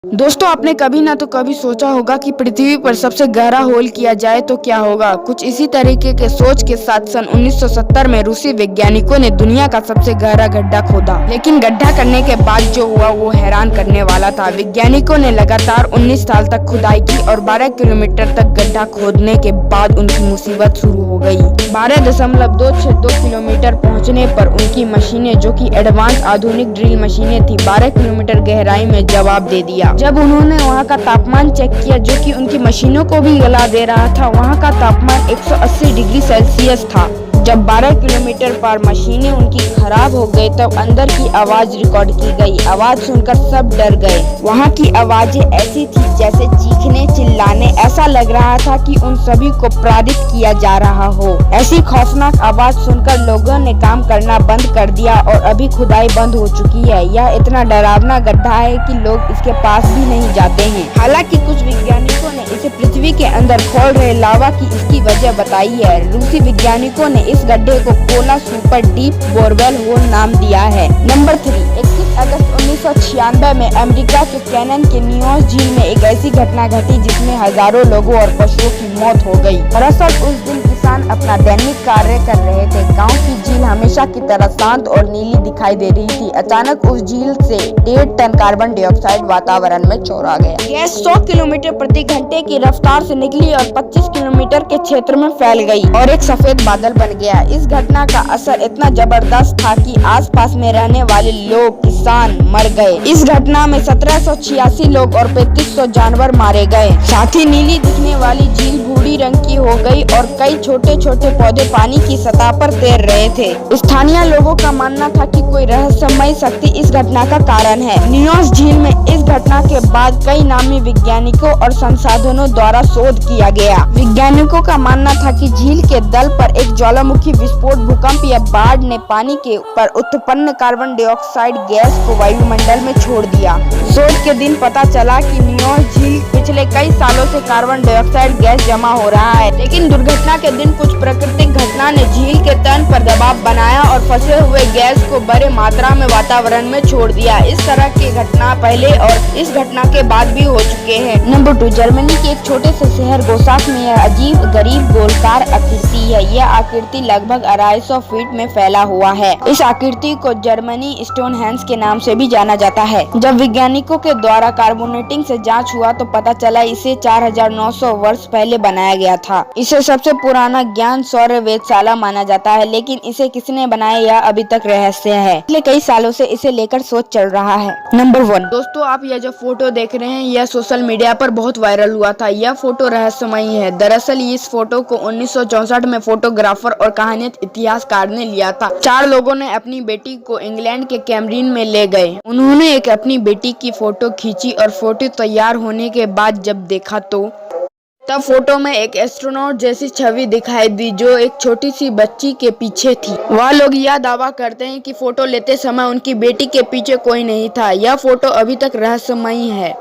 दोस्तों, आपने कभी ना तो कभी सोचा होगा कि पृथ्वी पर सबसे गहरा होल किया जाए तो क्या होगा। कुछ इसी तरीके के सोच के साथ सन 1970 में रूसी वैज्ञानिकों ने दुनिया का सबसे गहरा गड्ढा खोदा। लेकिन गड्ढा करने के बाद जो हुआ वो हैरान करने वाला था। वैज्ञानिकों ने लगातार 19 साल तक खुदाई की और 12 किलोमीटर तक गड्ढा खोदने के बाद उनकी मुसीबत शुरू हो गई। 12.262 किलोमीटर पहुँचने पर उनकी मशीनें, जो कि एडवांस आधुनिक ड्रिल मशीनें थी, 12 किलोमीटर गहराई में जवाब दे दिया। जब उन्होंने वहां का तापमान चेक किया, जो कि उनकी मशीनों को भी गला दे रहा था, वहां का तापमान 180 डिग्री सेल्सियस था। जब 12 किलोमीटर पर मशीनें उनकी खराब हो गई तब अंदर की आवाज रिकॉर्ड की गई। आवाज सुनकर सब डर गए। वहां की आवाजें ऐसी थी जैसे चीखने चिल्लाने, ऐसा लग रहा था कि उन सभी को प्रेरित किया जा रहा हो। ऐसी खौफनाक आवाज सुनकर लोगों ने काम करना बंद कर दिया और अभी खुदाई बंद हो चुकी है। यह इतना डरावना गड्ढा है कि लोग इसके पास भी नहीं जाते हैं। हालांकि कुछ वैज्ञानिकों ने इसे पृथ्वी के अंदर खोल रहे लावा की इसकी वजह बताई है। रूसी वैज्ञानिकों ने इस गड्ढे को Kola super deep borewell hole नाम दिया है। नंबर 3, 21 अगस्त 1996 में अमेरिका के कैनन के नियोस झील में एक ऐसी घटना घटी जिसमें हजारों लोगों और पशुओं की मौत हो गई। दरअसल उस दिन किसान अपना दैनिक कार्य कर रहे थे। गांव की झील हमेशा की तरह शांत और नीली दिखाई दे रही थी। अचानक उस झील से 1.5 टन कार्बन डाइऑक्साइड वातावरण में छोड़ा गया। गैस 100 किलोमीटर प्रति घंटे की रफ्तार से निकली और 25 किलोमीटर के क्षेत्र में फैल गई और एक सफेद बादल बन गया। इस घटना का असर इतना जबरदस्त था कि आसपास में रहने वाले लोग, किसान मर गए। इस घटना में 1786 लोग और 3500 जानवर मारे गए। साथ ही नीली दिखने वाली झील भूरी रंग की हो गई और कई छोटे छोटे पौधे पानी की सतह पर तैर रहे थे। स्थानीय लोगों का मानना था कि कोई रहस्यमय शक्ति इस घटना का कारण है। नियोस झील में इस घटना के बाद कई नामी वैज्ञानिकों और संसाधनों द्वारा शोध किया गया। वैज्ञानिकों का मानना था कि झील के तल पर एक ज्वालामुखी विस्फोट, भूकंप या बाढ़ ने पानी के ऊपर उत्पन्न कार्बन डाइऑक्साइड गैस को वायुमंडल में छोड़ दिया। शोध के दिन पता चला कि नियोस झील पिछले कई सालों से कार्बन डाइऑक्साइड गैस जमा हो रहा है, लेकिन दुर्घटना के दिन कुछ प्राकृतिक घटना ने झील के तल पर दबाव बनाया और फंसे हुए गैस को बड़े मात्रा में वातावरण में छोड़ दिया। इस तरह की घटना पहले और इस घटना के बाद भी हो चुके हैं। नंबर 2, जर्मनी के एक छोटे से शहर गोसाख में यह अजीब गरीब गोलकार आकृति है। यह आकृति लगभग 250 फीट में फैला हुआ है। इस आकृति को जर्मनी स्टोनहेंज के नाम से भी जाना जाता है। जब वैज्ञानिकों के द्वारा कार्बोनेटिंग से जांच हुआ तो पता चला इसे 4900 वर्ष पहले बनाया गया था। इसे सबसे पुराना ज्ञान सौर वेधशाला माना जाता है, लेकिन इसे किसने बनाया यह अभी तक रहस्य है। पिछले कई सालों से इसे लेकर शोध चल रहा है। नंबर 1, दोस्तों आप यह जो फोटो देख रहे हैं यह सोशल मीडिया पर बहुत वायरल हुआ था। यह फोटो रहस्यमयी है। दरअसल इस फोटो को 1964 में फोटोग्राफर और कहानी इतिहासकार ने लिया था। 4 लोगों ने अपनी बेटी को इंग्लैंड के कैम्ब्रिज में ले गए। उन्होंने अपनी बेटी की फोटो खींची और फोटो तैयार होने के बाद जब देखा तो तब फोटो में एक एस्ट्रोनॉट जैसी छवि दिखाई दी जो एक छोटी सी बच्ची के पीछे थी। वह लोग यह दावा करते हैं कि फोटो लेते समय उनकी बेटी के पीछे कोई नहीं था। यह फोटो अभी तक रहस्यमयी है।